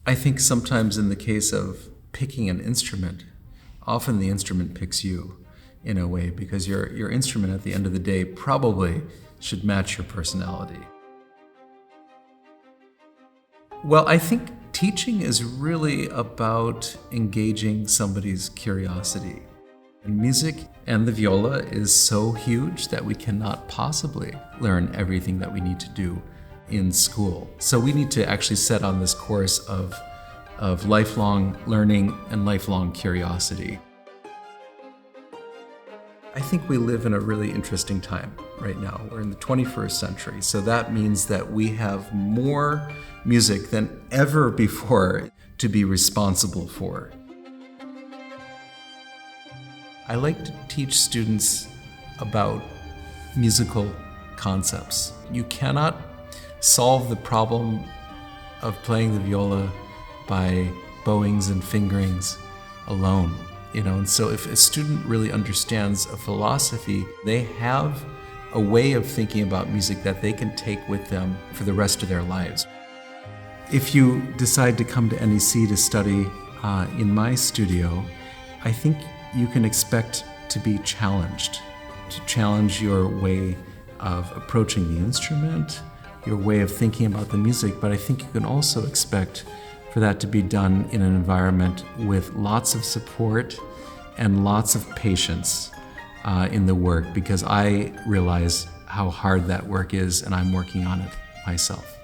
I think sometimes in the case of picking an instrument, often the instrument picks you in a way, because your instrument at the end of the day probably should match your personality. Well, I think teaching is really about engaging somebody's curiosity. And music and the viola is so huge that we cannot possibly learn everything that we need to do in school. So we need to actually set on this course of lifelong learning and lifelong curiosity. I think we live in a really interesting time right now. We're in the 21st century, so that means that we have more music than ever before to be responsible for. I like to teach students about musical concepts. You cannot solve the problem of playing the viola by bowings and fingerings alone. And so if a student really understands a philosophy, they have a way of thinking about music that they can take with them for the rest of their lives. If you decide to come to NEC to study in my studio, I think you can expect to be challenged, to challenge your way of approaching the instrument, your way of thinking about the music, but I think you can also expect for that to be done in an environment with lots of support and lots of patience in the work, because I realize how hard that work is and I'm working on it myself.